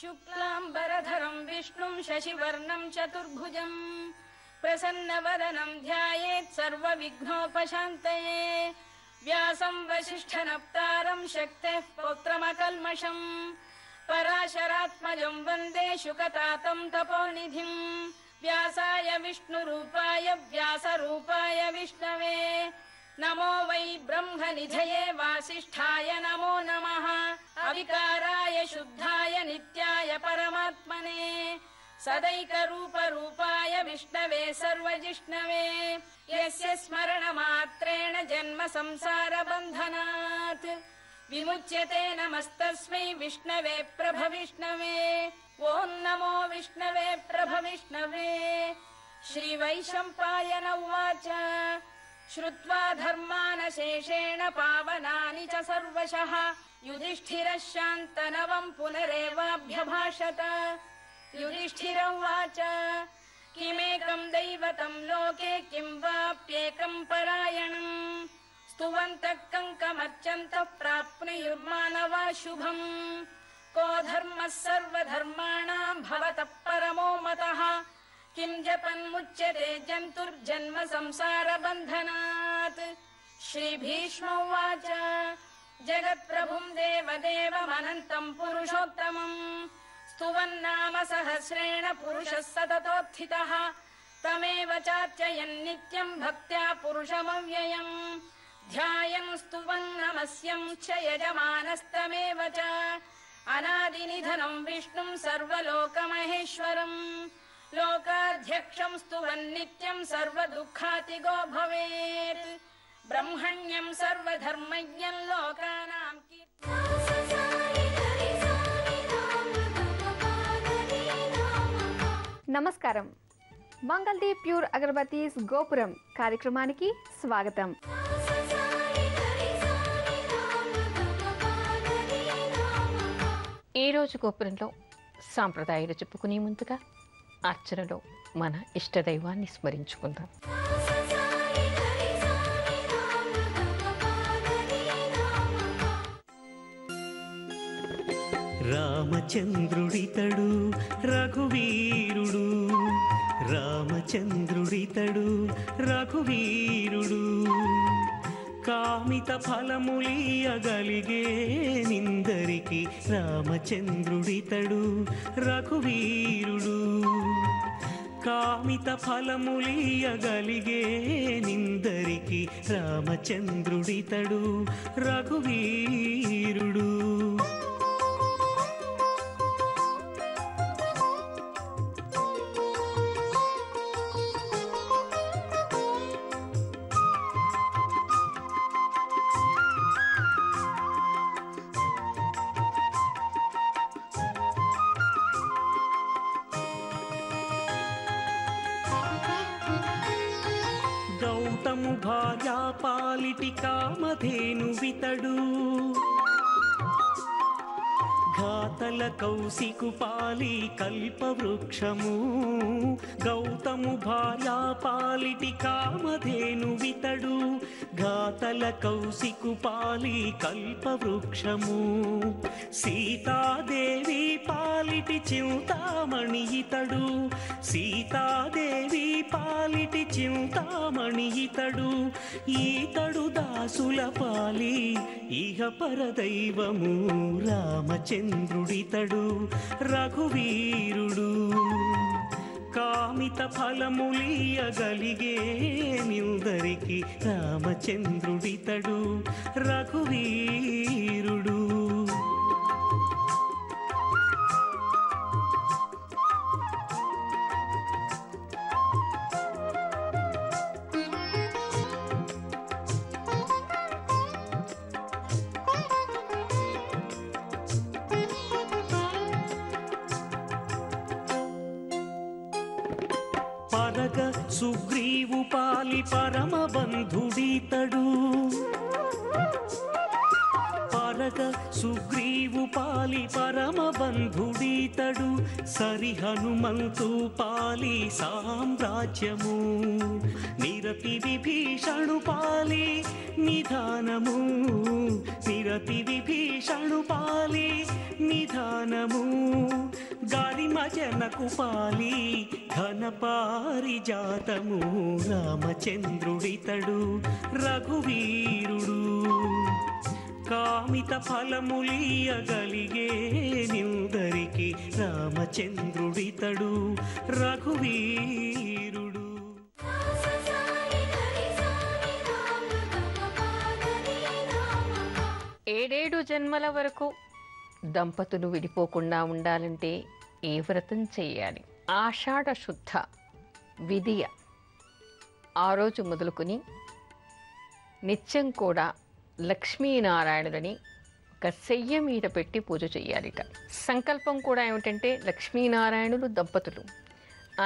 शुक्लांबरधरं विष्णुं शशिवर्णं चतुर्भुजं प्रसन्नवदनं ध्यायेत् सर्वविघ्नोपशान्तये व्यासं वसिष्ठनप्तारं शक्तेः पौत्रमकल्मषं पराशरात्मजं वन्दे शुकतातं तपोनिधिं व्यासाय विष्णुरूपाय व्यासरूपाय विष्णवे नमो वै ब्रह्मनिधये वासिष्ठाय नमो नमः अविकाराय शुद्धाय नित्याय परमात्मने सदैकरूपरूपाय विष्णवे सर्वजिष्णवे यस्य स्मरणमात्रेण जन्म संसारबन्धनात् विमुच्यते नमस्तस्मै विष्णवे प्रभविष्णवे ॐ नमो विष्णवे प्रभविष्णवे। श्रीवैशम्पायन उवाच श्रुत्वा धर्मानशेषेण पावनानि च सर्वशः युधिष्ठिरः शान्तनवं पुनरेवाभ्यभाषत। युधिष्ठिर उवाच किमेकं दैवतं लोके किं वाप्येकं परायणं स्तुवन्तः कङ्कमर्चन्तः प्राप्नुयुर्मानवा शुभम् को धर्मः सर्वधर्माणां भवतः परमो मतः किं जपन्मुच्यते जन्तुर्जन्म संसारबन्धनात्। श्रीभीष्म उवाच जगत्प्रभुं देवदेवमनन्तं पुरुषोत्तमं स्तुवन्नाम सहस्रेण पुरुषः सततोत्थितः तमेव चार्चयन् नित्यं भक्त्या पुरुषमव्ययम् ध्यायन् स्तुवन् नमस्यं च यजमानस्तमेव च अनादिनिधनं विष्णुं सर्वलोकमहेश्वरम् लोकाध्यक्षं स्तुवन् नित्यं सर्वदुःखातिगो भवेत् ब्रह्मण्यं सर्वधर्मज्ञं लोकानां నమస్కారం. మంగళదీప్ ప్యూర్ అగరబత్తీస్ గోపురం కార్యక్రమానికి స్వాగతం. ఈ రోజు గోపురంలో సాంప్రదాయాలు చెప్పుకునే ముందుగా అర్చనలో మన ఇష్టదైవాన్ని స్మరించుకుందాం. రామచంద్రుడితడు రఘువీరుడు రామచంద్రుడితడు రఘువీరుడు కామిత ఫలములియగలిగే నిందరికి రామచంద్రుడితడు రఘువీరుడు కామిత ఫలములియగలిగే నిందరికి రామచంద్రుడితడు రఘువీరుడు. గౌతము భార్యా పాలిటి కామధేను వితడు ఘాతల కౌశికు పాలి కల్పవృక్షము గౌతము భార్యా పాలిటి కామధేను వితడు ఘాతల కౌశికు పాలి కల్పవృక్షము సీతాదేవి పాలిటి చింతామణి ఇతడు సీతాదేవి పాలిటి చింతామణి ఇతడు ఈతడు దాసుల పాలి ఇహ పరదైవము రామచంద్రుడితడు రఘువీరుడు కామిత ఫలములియగలిగే నిందరికి రామచంద్రుడితడు రఘువీరుడు. పరగ సుగ్రీవు పాలి పరమ బంధుడితడు పరగ సుగ్రీవు పాలి పాలి పరమ బంధుడీతడు సరి హనుమంతు పాలి సామ్రాజ్యము నిరతి విభీషణు పాలి నిధానము నిరతి విభీషణు పాలి నిధానము గాలిమ జనకు పాలి ఘన పారిజాతము రామచంద్రుడితడు రఘువీరుడు కామిత ఫలములియగలిగే నిందరికి రామచంద్రుడితడు రఘువీరుడు. ఏడేడు జన్మల వరకు దంపతులు విడిపోకుండా ఉండాలంటే ఏ వ్రతం చేయాలి? ఆషాఢ శుద్ధ విధియ ఆ రోజు మొదలుకొని నిత్యం కూడా లక్ష్మీనారాయణులని ఒక సెయ్య మీద పెట్టి పూజ చేయాలిట. సంకల్పం కూడా ఏమిటంటే లక్ష్మీనారాయణులు దంపతులు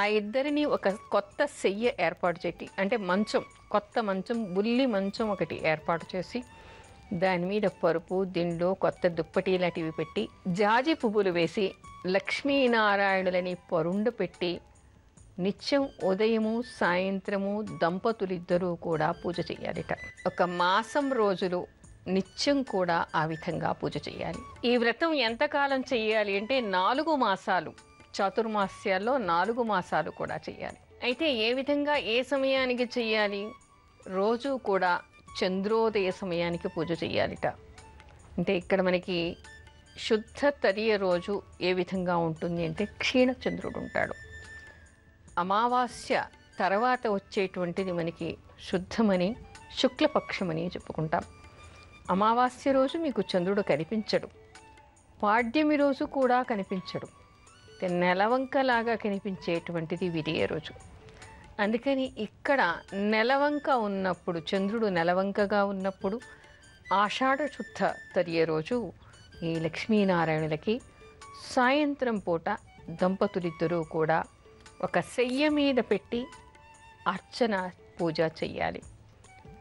ఆ ఇద్దరిని ఒక కొత్త సెయ్య ఏర్పాటు చేసి, అంటే మంచం, కొత్త మంచం, బుల్లి మంచం ఒకటి ఏర్పాటు చేసి దాని మీద పరుపు, దిండు, కొత్త దుప్పటి లాంటివి పెట్టి జాజి పువ్వులు వేసి లక్ష్మీనారాయణులని పరుండు పెట్టి నిత్యం ఉదయము సాయంత్రము దంపతులిద్దరూ కూడా పూజ చేయాలిట. ఒక మాసం రోజులు నిత్యం కూడా ఆ విధంగా పూజ చేయాలి. ఈ వ్రతం ఎంతకాలం చేయాలి అంటే 4 మాసాలు, చాతుర్మాస్యాల్లో 4 మాసాలు కూడా చేయాలి. అయితే ఏ విధంగా ఏ సమయానికి చేయాలి? రోజు కూడా చంద్రోదయ సమయానికి పూజ చేయాలిట. అంటే ఇక్కడ మనకి శుద్ధ తదియ రోజు ఏ విధంగా ఉంటుంది అంటే క్షీణచంద్రుడు ఉంటాడు. అమావాస్య తర్వాత వచ్చేటువంటిది మనకి శుద్ధమని, శుక్లపక్షమని చెప్పుకుంటాం. అమావాస్య రోజు మీకు చంద్రుడు కనిపించడు, పాడ్యమి రోజు కూడా కనిపించడు, నెలవంకలాగా కనిపించేటువంటిది విధియ రోజు. అందుకని ఇక్కడ నెలవంక ఉన్నప్పుడు, చంద్రుడు నెలవంకగా ఉన్నప్పుడు ఆషాఢ శుద్ధ తదియ రోజు ఈ లక్ష్మీనారాయణులకి సాయంత్రం పూట దంపతులిద్దరూ కూడా ఒక సెయ్య మీద పెట్టి అర్చన పూజ చెయ్యాలి.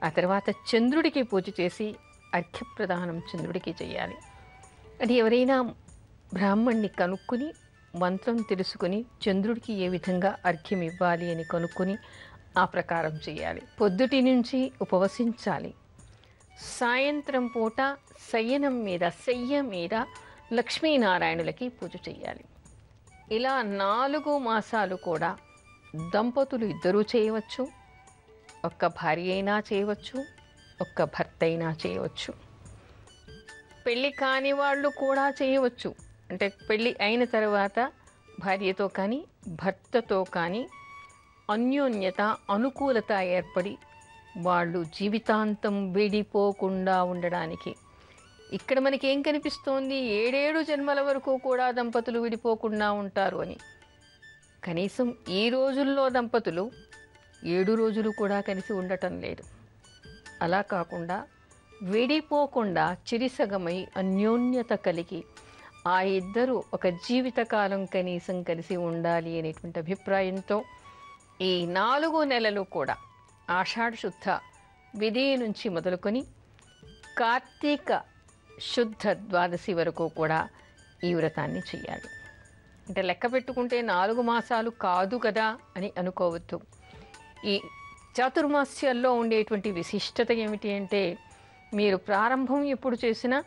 ఆ తర్వాత చంద్రుడికి పూజ చేసి అర్ఘ్యప్రదానం చంద్రుడికి చేయాలి. అది ఎవరైనా బ్రాహ్మణ్ణి కనుక్కుని మంత్రం తెలుసుకుని చంద్రుడికి ఏ విధంగా అర్ఘ్యం ఇవ్వాలి అని కనుక్కొని ఆ ప్రకారం చేయాలి. పొద్దుటి నుంచి ఉపవసించాలి. సాయంత్రం పూట శయనం మీద, శయ్య మీద లక్ష్మీనారాయణులకి పూజ చేయాలి. ఇలా 4 మాసాలు కూడా దంపతులు ఇద్దరూ చేయవచ్చు. ఒక్క భార్య అయినా చేయవచ్చు, ఒక్క భర్త అయినా చేయవచ్చు. పెళ్ళి కాని వాళ్ళు కూడా చేయవచ్చు. అంటే పెళ్ళి అయిన తర్వాత భార్యతో కానీ భర్తతో కానీ అన్యోన్యత, అనుకూలత ఏర్పడి వాళ్ళు జీవితాంతం విడిపోకుండా ఉండడానికి. ఇక్కడ మనకి ఏం కనిపిస్తోంది? 7 జన్మల వరకు కూడా దంపతులు విడిపోకుండా ఉంటారు అని. కనీసం ఈ రోజుల్లో దంపతులు 7 రోజులు కూడా కలిసి ఉండటం లేదు. అలా కాకుండా విడిపోకుండా చిరిసగమై అన్యోన్యత కలిగి ఆ ఇద్దరు ఒక జీవితకాలం కనీసం కలిసి ఉండాలి అనేటువంటి అభిప్రాయంతో ఈ 4 నెలలు కూడా ఆషాఢ శుద్ధ విధి నుంచి మొదలుకొని కార్తీక శుద్ధ ద్వాదశి వరకు కూడా ఈ వ్రతాన్ని చేయాలి. అంటే లెక్క పెట్టుకుంటే 4 మాసాలు కాదు కదా అని అనుకోవద్దు. ఈ చాతుర్మాస్యాల్లో ఉండేటువంటి విశిష్టత ఏమిటి అంటే మీరు ప్రారంభం ఎప్పుడు చేసినా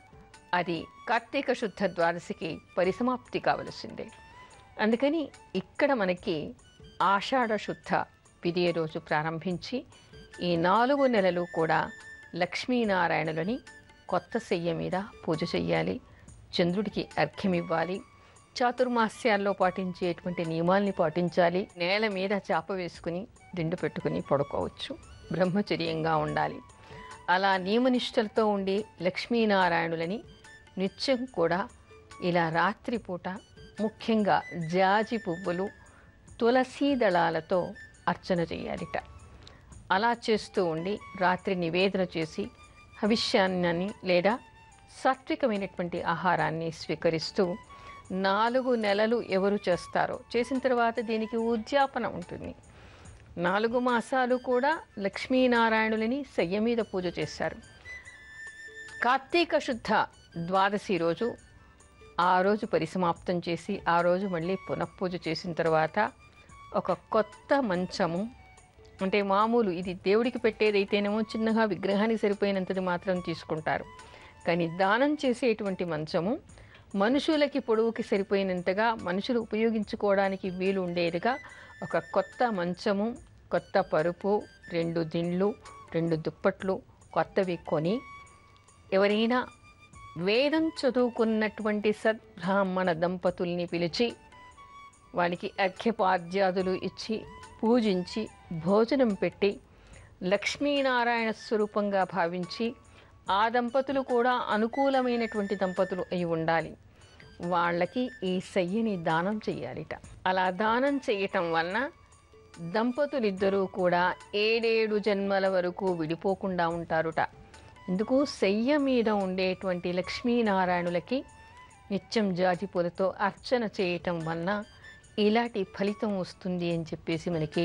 అది కార్తీక శుద్ధ ద్వాదశికి పరిసమాప్తి కావలసిందే. అందుకని ఇక్కడ మనకి ఆషాఢ శుద్ధ విధియ రోజు ప్రారంభించి ఈ 4 నెలలు కూడా లక్ష్మీనారాయణులని కొత్త శయ్య మీద పూజ చెయ్యాలి. చంద్రుడికి అర్ఘ్యం ఇవ్వాలి. చాతుర్మాస్యాల్లో పాటించేటువంటి నియమాల్ని పాటించాలి. నేల మీద చాప వేసుకుని దిండు పెట్టుకుని పడుకోవచ్చు. బ్రహ్మచర్యంగా ఉండాలి. అలా నియమనిష్టలతో ఉండి లక్ష్మీనారాయణులని నిత్యం కూడా ఇలా రాత్రిపూట ముఖ్యంగా జాజి పువ్వులు, తులసీ దళాలతో అర్చన చేయాలిట. అలా చేస్తూ ఉండి రాత్రి నివేదన చేసి హవిష్యాన్ని లేదా సాత్వికమైనటువంటి ఆహారాన్ని స్వీకరిస్తూ 4 నెలలు ఎవరు చేస్తారో చేసిన తర్వాత దీనికి ఉద్యాపన ఉంటుంది. 4 మాసాలు కూడా లక్ష్మీనారాయణులని శయ్య మీద పూజ చేశారు. కార్తీక శుద్ధ ద్వాదశి రోజు ఆ రోజు పరిసమాప్తం చేసి ఆ రోజు మళ్ళీ పునఃపూజ చేసిన తర్వాత ఒక కొత్త మంచము, అంటే మామూలు ఇది దేవుడికి పెట్టేదైతేనేమో చిన్నగా విగ్రహానికి సరిపోయినంతది మాత్రం తీసుకుంటారు. కానీ దానం చేసేటువంటి మంచము మనుషులకి పొడవుకి సరిపోయినంతగా మనుషులు ఉపయోగించుకోవడానికి వీలు ఉండేదిగా ఒక కొత్త మంచము, కొత్త పరుపు, 2 దిండ్లు, 2 దుప్పట్లు కొత్తవి కొని ఎవరైనా వేదం చదువుకున్నటువంటి సద్బ్రాహ్మణ దంపతుల్ని పిలిచి వానికి అర్ఘ్యపాద్యాదులు ఇచ్చి పూజించి భోజనం పెట్టి లక్ష్మీనారాయణ స్వరూపంగా భావించి ఆ దంపతులు కూడా అనుకూలమైనటువంటి దంపతులు అయి ఉండాలి. వాళ్ళకి ఈ శయ్యని దానం చెయ్యాలిట. అలా దానం చేయటం వలన దంపతులిద్దరూ కూడా 7 జన్మల వరకు విడిపోకుండా ఉంటారుట. ఎందుకు? శయ్య మీద ఉండేటువంటి లక్ష్మీనారాయణులకి నిత్యం జాజి పూలతో అర్చన చేయటం వలన ఇలాంటి ఫలితం వస్తుంది అని చెప్పేసి మనకి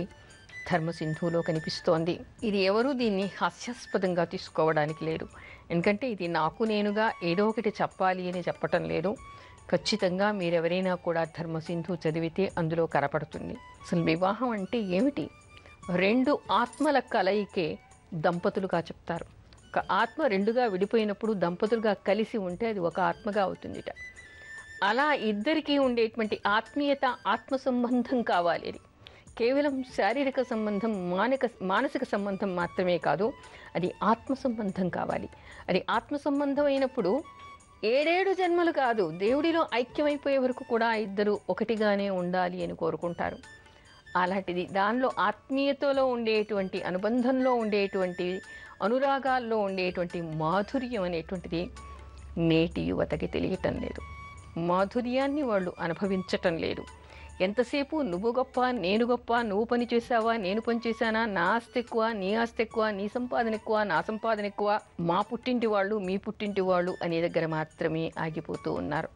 ధర్మసింధులో కనిపిస్తోంది. ఇది ఎవరు దీన్ని హాస్యాస్పదంగా తీసుకోవడానికి లేదు. ఎందుకంటే ఇది నాకు నేనుగా ఏదో ఒకటి చెప్పాలి అని చెప్పటం లేదు. ఖచ్చితంగా మీరెవరైనా కూడా ధర్మసింధు చదివితే అందులో కనపడుతుంది. అసలు వివాహం అంటే ఏమిటి? 2 ఆత్మల కలయికే దంపతులుగా చెప్తారు. ఒక ఆత్మ 2గా విడిపోయినప్పుడు దంపతులుగా కలిసి ఉంటే అది ఒక ఆత్మగా అవుతుందిట. అలా ఇద్దరికీ ఉండేటువంటి ఆత్మీయత, ఆత్మ సంబంధం కావాలి. అది కేవలం శారీరక సంబంధం, మానసిక సంబంధం మాత్రమే కాదు, అది ఆత్మ సంబంధం కావాలి. అది ఆత్మ సంబంధం అయినప్పుడు 7 జన్మలు కాదు, దేవుడిలో ఐక్యమైపోయే వరకు కూడా ఇద్దరు ఒకటిగానే ఉండాలి అని కోరుకుంటారు. అలాంటిది దానిలో ఆత్మీయతలో ఉండేటువంటి, అనుబంధంలో ఉండేటువంటి, అనురాగాల్లో ఉండేటువంటి మాధుర్యం అనేటువంటిది నేటి యువతకి తెలియటం లేదు. మాధుర్యాన్ని వాళ్ళు అనుభవించటం లేదు. ఎంతసేపు నువ్వు గొప్ప, నేను గొప్ప, నువ్వు పని చేసావా, నేను పని చేశానా, నా ఆస్తి ఎక్కువ, నీ ఆస్తి ఎక్కువ, నీ సంపాదన ఎక్కువ, నా సంపాదన ఎక్కువ, మా పుట్టింటి వాళ్ళు, మీ పుట్టింటి వాళ్ళు అనే దగ్గర మాత్రమే ఆగిపోతూ ఉన్నారు.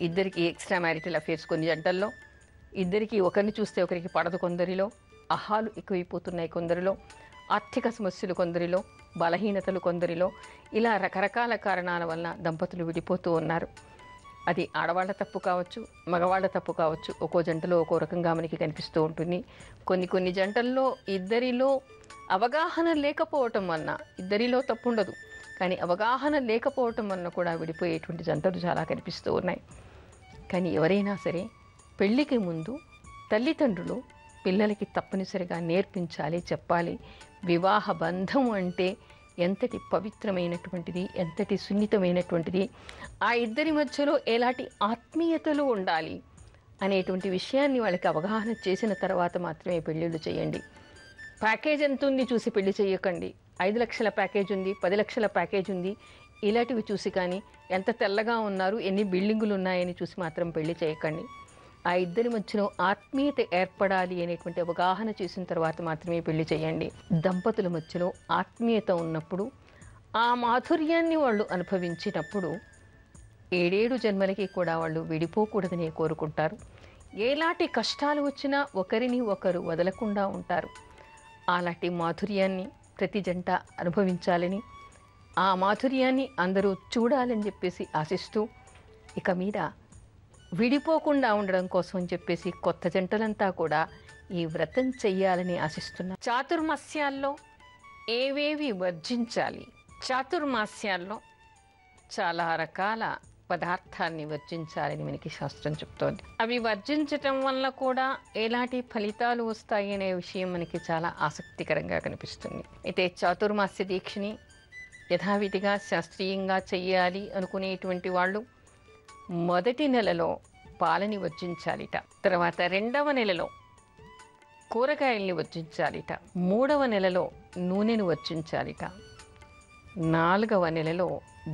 ఇద్దరికి ఎక్స్ట్రా మ్యారిటల్ అఫేర్స్ కొన్ని జంటల్లో, ఇద్దరికి ఒకరిని చూస్తే ఒకరికి పడదు కొందరిలో, అహాలు ఎక్కువైపోతున్నాయి కొందరిలో, ఆర్థిక సమస్యలు కొందరిలో, బలహీనతలు కొందరిలో, ఇలా రకరకాల కారణాల వలన దంపతులు విడిపోతూ ఉన్నారు. అది ఆడవాళ్ళ తప్పు కావచ్చు, మగవాళ్ళ తప్పు కావచ్చు. ఒక్కో జంటలో ఒక్కో రకంగా మనకి కనిపిస్తూ ఉంటుంది. కొన్ని జంటల్లో ఇద్దరిలో అవగాహన లేకపోవటం వలన, ఇద్దరిలో తప్పు ఉండదు కానీ అవగాహన లేకపోవటం వలన కూడా విడిపోయేటువంటి జంటలు చాలా కనిపిస్తూ ఉన్నాయి. కానీ ఎవరైనా సరే పెళ్ళికి ముందు తల్లిదండ్రులు పిల్లలకి తప్పనిసరిగా నేర్పించాలి, చెప్పాలి. వివాహ బంధం అంటే ఎంతటి పవిత్రమైనటువంటిది, ఎంతటి సున్నితమైనటువంటిది, ఆ ఇద్దరి మధ్యలో ఎలాంటి ఆత్మీయతలు ఉండాలి అనేటువంటి విషయాన్ని వాళ్ళకి అవగాహన చేసిన తర్వాత మాత్రమే పెళ్ళిళ్ళు చేయండి. ప్యాకేజ్ ఎంత ఉంది చూసి పెళ్లి చేయకండి. 5 లక్షల ప్యాకేజ్ ఉంది, 10 లక్షల ప్యాకేజ్ ఉంది, ఇలాంటివి చూసి కానీ ఎంత తెల్లగా ఉన్నారు, ఎన్ని బిల్డింగులు ఉన్నాయని చూసి మాత్రం పెళ్లి చేయకండి. ఆ ఇద్దరి మధ్యలో ఆత్మీయత ఏర్పడాలి అనేటువంటి అవగాహన చేసిన తర్వాత మాత్రమే పెళ్లి చేయండి. దంపతుల మధ్యలో ఆత్మీయత ఉన్నప్పుడు, ఆ మాధుర్యాన్ని వాళ్ళు అనుభవించినప్పుడు 7 జన్మలకి కూడా వాళ్ళు విడిపోకూడదని కోరుకుంటారు. ఎలాంటి కష్టాలు వచ్చినా ఒకరిని ఒకరు వదలకుండా ఉంటారు. అలాంటి మాధుర్యాన్ని ప్రతి జంట అనుభవించాలని, ఆ మాధుర్యాన్ని అందరూ చూడాలని చెప్పేసి ఆశిస్తూ, ఇక మీద విడిపోకుండా ఉండడం కోసం అని చెప్పేసి కొత్త జంటలంతా కూడా ఈ వ్రతం చెయ్యాలని ఆశిస్తున్నారు. చాతుర్మాస్యాల్లో ఏవేవి వర్జించాలి? చాతుర్మాస్యాల్లో చాలా రకాల పదార్థాన్ని వర్జించాలని మనకి శాస్త్రం చెప్తోంది. అవి వర్జించటం వల్ల కూడా ఎలాంటి ఫలితాలు వస్తాయి అనే విషయం మనకి చాలా ఆసక్తికరంగా కనిపిస్తుంది. అయితే చాతుర్మాస్య దీక్షని యథావిధిగా శాస్త్రీయంగా చెయ్యాలి అనుకునేటువంటి వాళ్ళు మొదటి నెలలో పాలని వర్జించాలిట, తర్వాత 2వ నెలలో కూరగాయల్ని వర్జించాలిట, 3వ నెలలో నూనెను వర్జించాలిట, 4వ నెలలో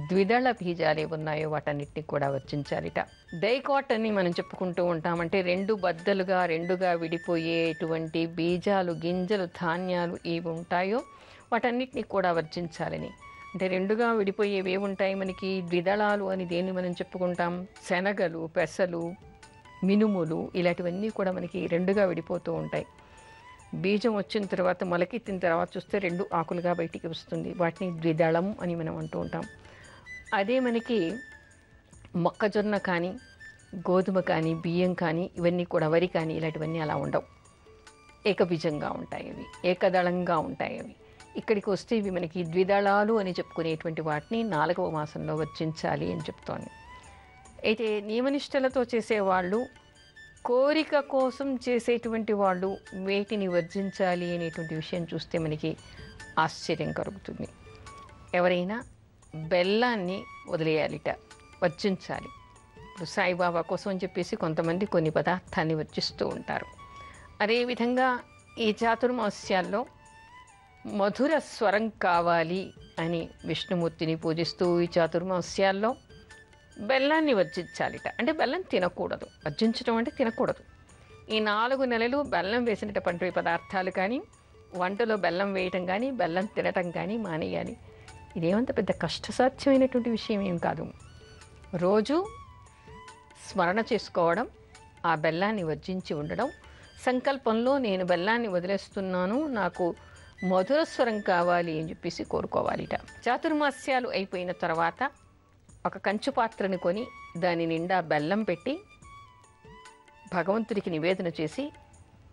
ద్విదళ బీజాలు ఏమున్నాయో వాటన్నిటిని కూడా వర్జించాలిట. డైకాట్ అని మనం చెప్పుకుంటూ ఉంటామంటే 2 బద్దలుగా 2గా విడిపోయేటువంటి బీజాలు, గింజలు, ధాన్యాలు ఏవి ఉంటాయో వాటన్నిటిని కూడా వర్జించాలని. అంటే 2గా విడిపోయేవి ఏముంటాయి మనకి? ద్విదళాలు అని దేన్ని మనం చెప్పుకుంటాం? శనగలు, పెసలు, మినుములు, ఇలాంటివన్నీ కూడా మనకి 2గా విడిపోతూ ఉంటాయి. బీజం వచ్చిన తర్వాత మొలకెత్తిన తర్వాత చూస్తే 2 ఆకులుగా బయటికి వస్తుంది. వాటిని ద్విదళం అని మనం అంటూ ఉంటాం. అదే మనకి మొక్కజొన్న కానీ, గోధుమ కానీ, బియ్యం కానీ, ఇవన్నీ కూడా వరి కానీ ఇలాంటివన్నీ అలా ఉండవు. ఏకబీజంగా ఉంటాయి అవి, ఏకదళంగా ఉంటాయి అవి. ఇక్కడికి వస్తే ఇవి మనకి ద్విదళాలు అని చెప్పుకునేటువంటి వాటిని 4వ మాసంలో వర్జించాలి అని చెప్తోంది. అయితే నియమనిష్టలతో చేసేవాళ్ళు, కోరిక కోసం చేసేటువంటి వాళ్ళు వేటిని వర్జించాలి అనేటువంటి విషయం చూస్తే మనకి ఆశ్చర్యం కలుగుతుంది. ఎవరైనా బెల్లాన్ని వదిలేయాలిట, వర్జించాలి. ఇప్పుడు సాయిబాబా కోసం అని చెప్పేసి కొంతమంది కొన్ని పదార్థాన్ని వర్జిస్తూ ఉంటారు. అదేవిధంగా ఈ చాతుర్మాస్యాల్లో మధుర స్వరం కావాలి అని విష్ణుమూర్తిని పూజిస్తూ ఈ చాతుర్మాస్యాల్లో బెల్లాన్ని వర్జించాలిట. అంటే బెల్లం తినకూడదు, వర్జించడం అంటే తినకూడదు. ఈ 4 నెలలు బెల్లం వేసినటువంటి పదార్థాలు కానీ, వంటలో బెల్లం వేయటం కానీ, బెల్లం తినటం కానీ మానేయాలి. ఇదేమంత పెద్ద కష్టసాధ్యమైనటువంటి విషయం ఏం కాదు. రోజు స్మరణ చేసుకోవడం, ఆ బెల్లాన్ని వర్జించి ఉండడం, సంకల్పంలో నేను బెల్లాన్ని వదిలేస్తున్నాను, నాకు మధుర స్వరం కావాలి అని చెప్పేసి కోరుకోవాలిట. చాతుర్మాస్యాలు అయిపోయిన తర్వాత ఒక కంచు పాత్రని కొని దాని నిండా బెల్లం పెట్టి భగవంతుడికి నివేదన చేసి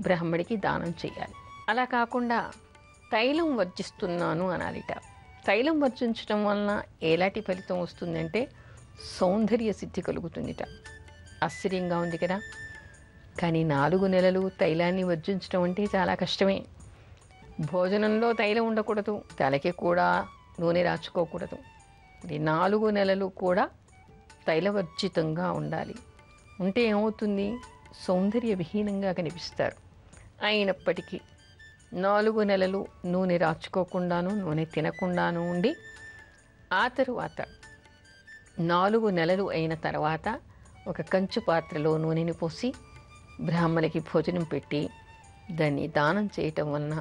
బ్రాహ్మడికి దానం చేయాలి. అలా కాకుండా తైలం వర్జిస్తున్నాను అనాలిట. తైలం వర్జించడం వలన ఎలాంటి ఫలితం వస్తుందంటే సౌందర్య సిద్ధి కలుగుతుందిట. ఆశ్చర్యంగా ఉంది కదా. కానీ 4 నెలలు తైలాన్ని వర్జించడం అంటే చాలా కష్టమే. భోజనంలో తైలం ఉండకూడదు, తలకి కూడా నూనె రాచుకోకూడదు. 4 నెలలు కూడా తైలవర్జితంగా ఉండాలి. ఉంటే ఏమవుతుంది? సౌందర్య విహీనంగా కనిపిస్తారు. అయినప్పటికీ 4 నెలలు నూనె రాచుకోకుండాను, నూనె తినకుండాను ఉండి, ఆ తరువాత 4 నెలలు అయిన తర్వాత ఒక కంచు పాత్రలో నూనెని పోసి బ్రాహ్మణికి భోజనం పెట్టి దాన్ని దానం చేయటం వలన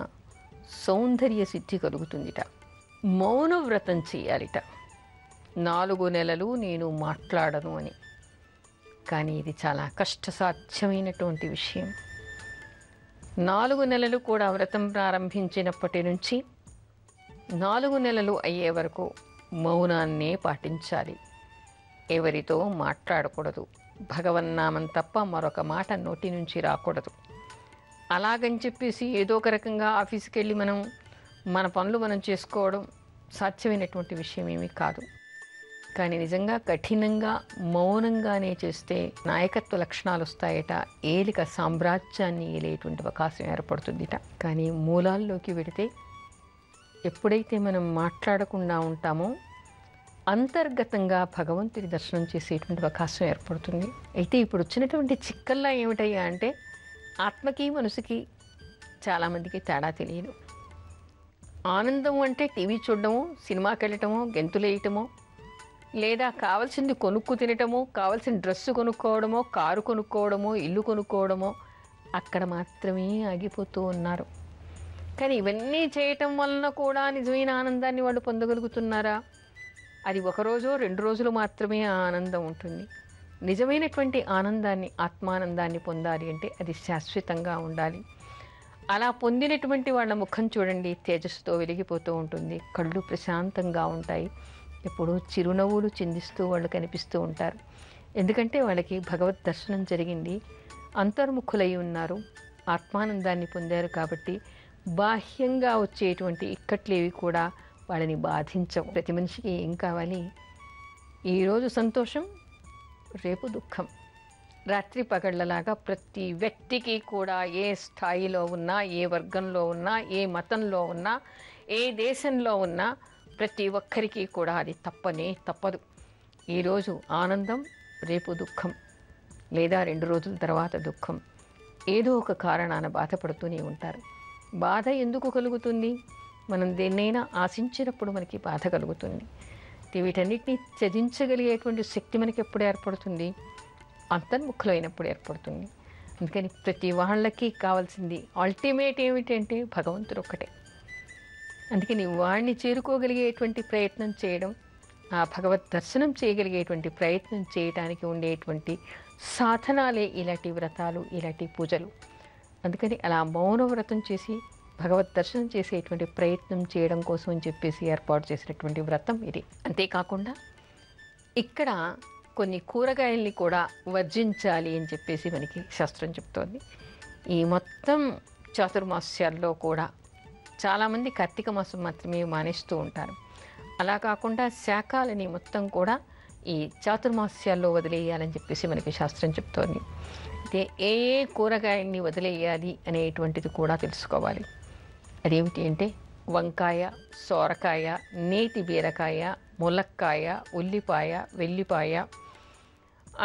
సౌందర్య సిద్ధి కలుగుతుందిట. మౌన వ్రతం చేయాలిట. 4 నెలలు నేను మాట్లాడను అని. కానీ ఇది చాలా కష్టసాధ్యమైనటువంటి విషయం. 4 నెలలు కూడా వ్రతం ప్రారంభించినప్పటి నుంచి 4 నెలలు అయ్యే వరకు మౌనాన్నే పాటించాలి. ఎవరితో మాట్లాడకూడదు. భగవన్నామం తప్ప మరొక మాట నోటి నుంచి రాకూడదు. అలాగని చెప్పేసి ఏదో ఒక రకంగా ఆఫీస్కి వెళ్ళి మన పనులు మనం చేసుకోవడం సాధ్యమైనటువంటి విషయం ఏమీ కాదు. కానీ నిజంగా కఠినంగా మౌనంగానే చేస్తే నాయకత్వ లక్షణాలు వస్తాయట. ఏలిక సామ్రాజ్యాన్ని ఏలేటువంటి అవకాశం ఏర్పడుతుందిట. కానీ మూలాల్లోకి వెడితే ఎప్పుడైతే మనం మాట్లాడకుండా ఉంటామో అంతర్గతంగా భగవంతుడి దర్శనం చేసేటువంటి అవకాశం ఏర్పడుతుంది. అయితే ఇప్పుడు వచ్చినటువంటి చిక్కల్లా ఏమిటయ్యా అంటే ఆత్మకి మనసుకి చాలామందికి తేడా తెలియదు. ఆనందం అంటే టీవీ చూడడమో, సినిమాకి వెళ్ళటమో, గెంతులేయటమో, లేదా కావాల్సింది కొనుక్కు తినటమో, కావాల్సిన డ్రెస్సు కొనుక్కోవడమో, కారు కొనుక్కోవడమో, ఇల్లు కొనుక్కోవడమో, అక్కడ మాత్రమే ఆగిపోతూ ఉన్నారు. కానీ ఇవన్నీ చేయటం వలన కూడా నిజమైన ఆనందాన్ని వాళ్ళు పొందగలుగుతున్నారా? అది 1 రోజో 2 రోజులు మాత్రమే ఆ ఆనందం ఉంటుంది. నిజమైనటువంటి ఆనందాన్ని, ఆత్మానందాన్ని పొందాలి అంటే అది శాశ్వతంగా ఉండాలి. అలా పొందినటువంటి వాళ్ళ ముఖం చూడండి, తేజస్సుతో వెలిగిపోతూ ఉంటుంది. కళ్ళు ప్రశాంతంగా ఉంటాయి. ఎప్పుడూ చిరునవ్వులు చిందిస్తూ వాళ్ళు కనిపిస్తూ ఉంటారు. ఎందుకంటే వాళ్ళకి భగవద్ దర్శనం జరిగింది, అంతర్ముఖులై ఉన్నారు, ఆత్మానందాన్ని పొందారు. కాబట్టి బాహ్యంగా వచ్చేటువంటి ఇక్కట్లేవి కూడా వాళ్ళని బాధించవు. ప్రతి మనిషికి ఏం కావాలి? ఈరోజు సంతోషం, రేపు దుఃఖం. రాత్రి పగళ్ళలాగా ప్రతి వ్యక్తికి కూడా ఏ స్థాయిలో ఉన్నా, ఏ వర్గంలో ఉన్నా, ఏ మతంలో ఉన్నా, ఏ దేశంలో ఉన్నా ప్రతి ఒక్కరికి కూడా అది తప్పదు. ఈరోజు ఆనందం, రేపు దుఃఖం, లేదా 2 రోజుల తర్వాత దుఃఖం. ఏదో ఒక కారణాన బాధపడుతూనే ఉంటారు. బాధ ఎందుకు కలుగుతుంది? మనం దేన్నైనా ఆశించినప్పుడు మనకి బాధ కలుగుతుంది. వీటన్నిటిని త్యజించగలిగేటువంటి శక్తి మనకి ఎప్పుడు ఏర్పడుతుంది? అంతర్ముఖులైనప్పుడు ఏర్పడుతుంది. అందుకని ప్రతి వాళ్ళకి కావాల్సింది అల్టిమేట్ ఏమిటంటే భగవంతుడు ఒక్కటే. అందుకని వాడిని చేరుకోగలిగేటువంటి ప్రయత్నం చేయడం, ఆ భగవద్ దర్శనం చేయగలిగేటువంటి ప్రయత్నం చేయడానికి ఉండేటువంటి సాధనాలే ఇలాంటి వ్రతాలు, ఇలాంటి పూజలు. అందుకని అలా మౌన వ్రతం చేసి భగవద్ దర్శనం చేసేటువంటి ప్రయత్నం చేయడం కోసం అని చెప్పేసి ఏర్పాటు చేసినటువంటి వ్రతం ఇది. అంతేకాకుండా ఇక్కడ కొన్ని కూరగాయల్ని కూడా వర్జించాలి అని చెప్పేసి మనకి శాస్త్రం చెప్తోంది. ఈ మొత్తం చాతుర్మాస్యాల్లో కూడా చాలామంది కార్తీక మాసం మాత్రమే మానేస్తూ ఉంటారు. అలా కాకుండా శాకాలని మొత్తం కూడా ఈ చాతుర్మాస్యాల్లో వదిలేయాలని చెప్పేసి మనకి శాస్త్రం చెప్తోంది. అయితే ఏ ఏ కూరగాయల్ని వదిలేయాలి అనేటువంటిది కూడా తెలుసుకోవాలి. అదేమిటి అంటే వంకాయ, సోరకాయ, నేతి బీరకాయ, ములక్కాయ, ఉల్లిపాయ, వెల్లిపాయ,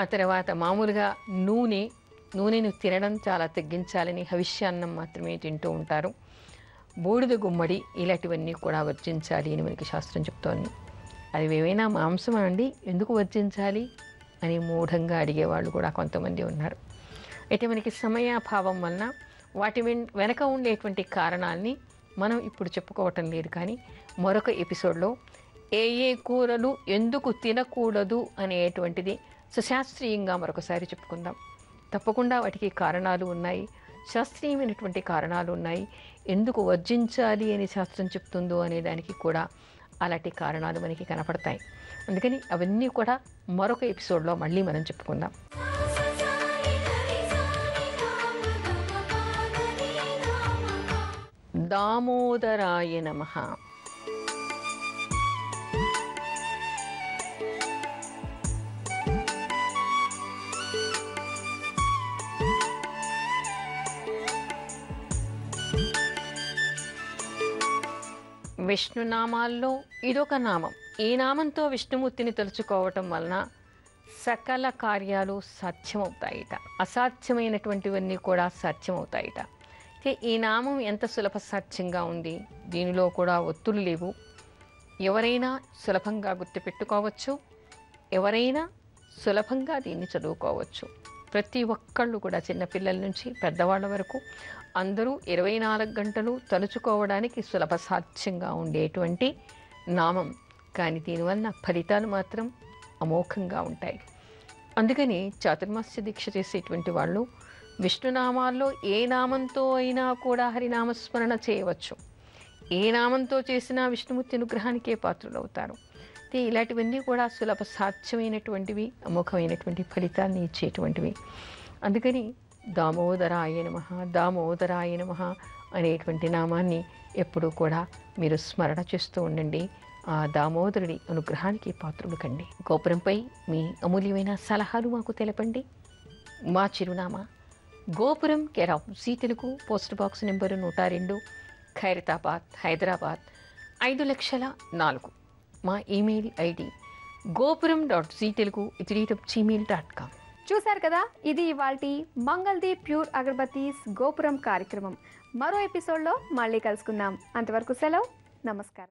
ఆ తర్వాత మామూలుగా నూనెను తినడం చాలా తగ్గించాలని హవిష్యాన్నం మాత్రమే తింటూ ఉంటారు. బూడిద గుమ్మడి ఇలాంటివన్నీ కూడా వర్జించాలి అని మనకి శాస్త్రం చెప్తోంది. అది ఏమైనా మాంసం అండి, ఎందుకు వర్జించాలి అని మూఢంగా అడిగేవాళ్ళు కూడా కొంతమంది ఉన్నారు. అయితే మనకి సమయాభావం వలన వాటి వెనక ఉండేటువంటి కారణాలని మనం ఇప్పుడు చెప్పుకోవటం లేదు. కానీ మరొక ఎపిసోడ్లో ఏ ఏ కూరలు ఎందుకు తినకూడదు అనేటువంటిది సుశాస్త్రీయంగా మరొకసారి చెప్పుకుందాం. తప్పకుండా వాటికి కారణాలు ఉన్నాయి, శాస్త్రీయమైనటువంటి కారణాలు ఉన్నాయి. ఎందుకు వర్జించాలి అని శాస్త్రం చెప్తుందో అనే దానికి కూడా అలాంటి కారణాలు మనకి కనపడతాయి. అందుకని అవన్నీ కూడా మరొక ఎపిసోడ్లో మళ్ళీ మనం చెప్పుకుందాం. దామోదరాయ నమః. విష్ణునామాల్లో ఇదొక నామం. ఈ నామంతో విష్ణుమూర్తిని తలుచుకోవటం వలన సకల కార్యాలు సాధ్యమవుతాయిట, అసాధ్యమైనటువంటివన్నీ కూడా సాధ్యమవుతాయిట. ఈ నామం ఎంత సులభ సాధ్యంగా ఉంది, దీనిలో కూడా ఒత్తులు లేవు. ఎవరైనా సులభంగా గుర్తుపెట్టుకోవచ్చు, ఎవరైనా సులభంగా దీన్ని చదువుకోవచ్చు. ప్రతి ఒక్కళ్ళు కూడా చిన్నపిల్లల నుంచి పెద్దవాళ్ళ వరకు అందరూ 24 గంటలు తలుచుకోవడానికి సులభ సాధ్యంగా ఉండేటువంటి నామం. కానీ దీనివల్ల ఫలితాలు మాత్రం అమోఘంగా ఉంటాయి. అందుకని చాతుర్మాస్య దీక్ష చేసేటువంటి వాళ్ళు విష్ణునామాల్లో ఏ నామంతో అయినా కూడా హరినామస్మరణ చేయవచ్చు. ఏ నామంతో చేసినా విష్ణుమూర్తి అనుగ్రహానికే పాత్రులవుతారు. ఇలాంటివన్నీ కూడా సులభ సాధ్యమైనటువంటివి, అమోఘమైనటువంటి ఫలితాన్ని ఇచ్చేటువంటివి. అందుకని దామోదరాయ నమః, దామోదరాయ నమః అనేటువంటి నామాన్ని ఎప్పుడూ కూడా మీరు స్మరణ చేస్తూ ఉండండి. ఆ దామోదరుడి అనుగ్రహానికి పాత్రులు కండి. గోపురంపై మీ అమూల్యమైన సలహాలు మాకు తెలపండి. మా చిరునామా Gopuram, care of Zee Telugu, post box number 102, Khairatabad, Hyderabad 5,04,000. మా ఈమెయిల్ ఐడి gopuram.ztelugu@gmail.com. చూశారు కదా, ఇది ఇవాల్టి మంగళదీప్ ప్యూర్ అగరబత్తీస్ గోపురం కార్యక్రమం. మరో ఎపిసోడ్లో మళ్ళీ కలుసుకుందాం. అంతవరకు సెలవు, నమస్కారం.